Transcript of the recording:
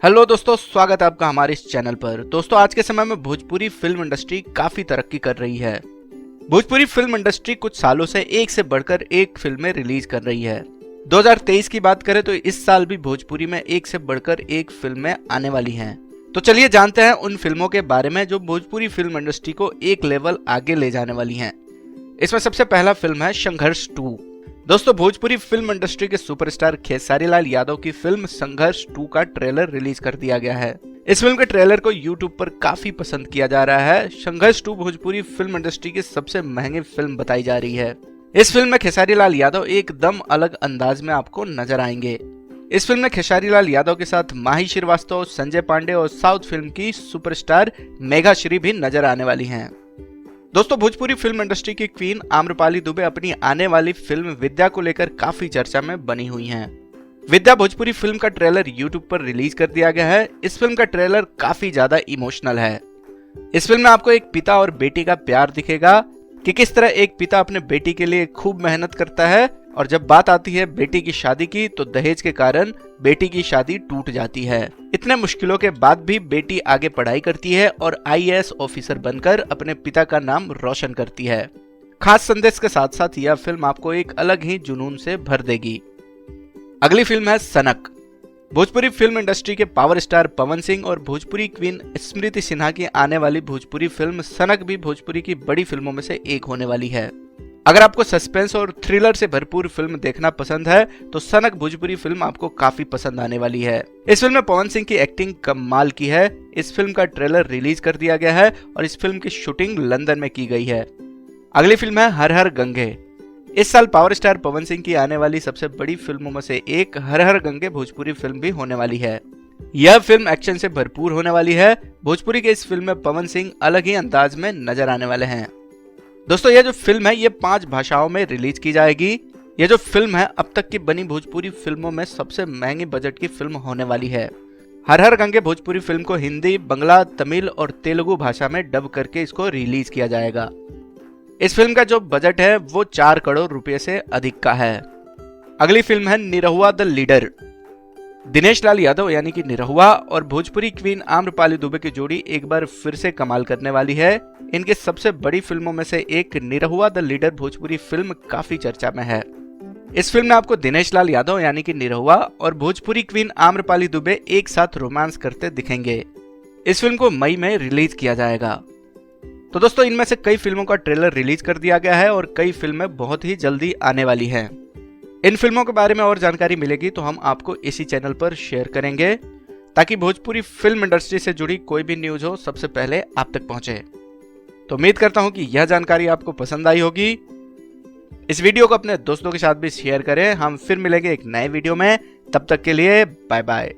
Hello दोस्तों, स्वागत है आपका हमारे इस चैनल पर। दोस्तों, आज के समय में भोजपुरी फिल्म इंडस्ट्री काफी तरक्की कर रही है। भोजपुरी फिल्म इंडस्ट्री कुछ सालों से एक से बढ़कर एक फिल्में रिलीज कर रही है। 2023 की बात करें तो इस साल भी भोजपुरी में एक से बढ़कर एक फिल्में आने वाली हैं। तो चलिए जानते हैं उन फिल्मों के बारे में जो भोजपुरी फिल्म इंडस्ट्री को एक लेवल आगे ले जाने वाली हैं। इसमें सबसे पहला फिल्म है संघर्ष 2। दोस्तों, भोजपुरी फिल्म इंडस्ट्री के सुपरस्टार खेसारी लाल यादव की फिल्म संघर्ष 2 का ट्रेलर रिलीज कर दिया गया है। इस फिल्म के ट्रेलर को YouTube पर काफी पसंद किया जा रहा है। संघर्ष 2 भोजपुरी फिल्म इंडस्ट्री की सबसे महंगी फिल्म बताई जा रही है। इस फिल्म में खेसारी लाल यादव एकदम अलग अंदाज में आपको नजर आएंगे। इस फिल्म में खेसारी लाल यादव के साथ माही श्रीवास्तव, संजय पांडे और साउथ फिल्म की सुपरस्टार मेघा श्री भी नजर आने वाली हैं। दोस्तों, भोजपुरी फिल्म इंडस्ट्री की क्वीन आम्रपाली दुबे अपनी आने वाली फिल्म विद्या को लेकर काफी चर्चा में बनी हुई हैं। विद्या भोजपुरी फिल्म का ट्रेलर YouTube पर रिलीज कर दिया गया है। इस फिल्म का ट्रेलर काफी ज्यादा इमोशनल है। इस फिल्म में आपको एक पिता और बेटी का प्यार दिखेगा कि किस तरह एक पिता अपने बेटी के लिए खूब मेहनत करता है और जब बात आती है बेटी की शादी की तो दहेज के कारण बेटी की शादी टूट जाती है। इतने मुश्किलों के बाद भी बेटी आगे पढ़ाई करती है और IAS ऑफिसर बनकर अपने पिता का नाम रोशन करती है। खास संदेश के साथ साथ यह फिल्म आपको एक अलग ही जुनून से भर देगी। अगली फिल्म है सनक। भोजपुरी फिल्म इंडस्ट्री के पावर स्टार पवन सिंह और भोजपुरी क्वीन स्मृति सिन्हा की आने वाली भोजपुरी फिल्म सनक भी भोजपुरी की बड़ी फिल्मों में से एक होने वाली है। अगर आपको सस्पेंस और थ्रिलर से भरपूर फिल्म देखना पसंद है तो सनक भोजपुरी फिल्म आपको काफी पसंद आने वाली है। इस फिल्म में पवन सिंह की एक्टिंग कमाल की है। इस फिल्म का ट्रेलर रिलीज कर दिया गया है और इस फिल्म की शूटिंग लंदन में की गई है। अगली फिल्म है हर हर गंगे। इस साल पावर स्टार पवन सिंह की आने वाली सबसे बड़ी फिल्मों में से एक हर हर गंगे भोजपुरी फिल्म भी होने वाली है। यह फिल्म एक्शन से भरपूर होने वाली है। भोजपुरी के इस फिल्म में पवन सिंह अलग ही अंदाज में नजर आने वाले हैं। दोस्तों, यह जो फिल्म है ये 5 भाषाओं में रिलीज की जाएगी। यह जो फिल्म है अब तक की बनी भोजपुरी फिल्मों में सबसे महंगी बजट की फिल्म होने वाली है। हर हर गंगे भोजपुरी फिल्म को हिंदी, बंगला, तमिल और तेलुगु भाषा में डब करके इसको रिलीज किया जाएगा। इस फिल्म का जो बजट है वो 4 करोड़ रुपए से अधिक का है। अगली फिल्म है निरहुआ द लीडर। दिनेश लाल यादव यानी कि निरहुआ और भोजपुरी क्वीन आम्रपाली दुबे की जोड़ी एक बार फिर से कमाल करने वाली है। इनके सबसे बड़ी फिल्मों में से एक Nirahua the leader Bhojpuri film काफी चर्चा में है। इस फिल्म में आपको दिनेश लाल यादव यानी कि निरहुआ और भोजपुरी क्वीन आम्रपाली दुबे एक साथ रोमांस करते दिखेंगे। इस फिल्म को मई में रिलीज किया जाएगा। तो दोस्तों, इनमें से कई फिल्मों का ट्रेलर रिलीज कर दिया गया है और कई फिल्में बहुत ही जल्दी आने वाली हैं। इन फिल्मों के बारे में और जानकारी मिलेगी तो हम आपको इसी चैनल पर शेयर करेंगे ताकि भोजपुरी फिल्म इंडस्ट्री से जुड़ी कोई भी न्यूज हो सबसे पहले आप तक पहुंचे। तो उम्मीद करता हूं कि यह जानकारी आपको पसंद आई होगी। इस वीडियो को अपने दोस्तों के साथ भी शेयर करें। हम फिर मिलेंगे एक नए वीडियो में। तब तक के लिए बाय बाय।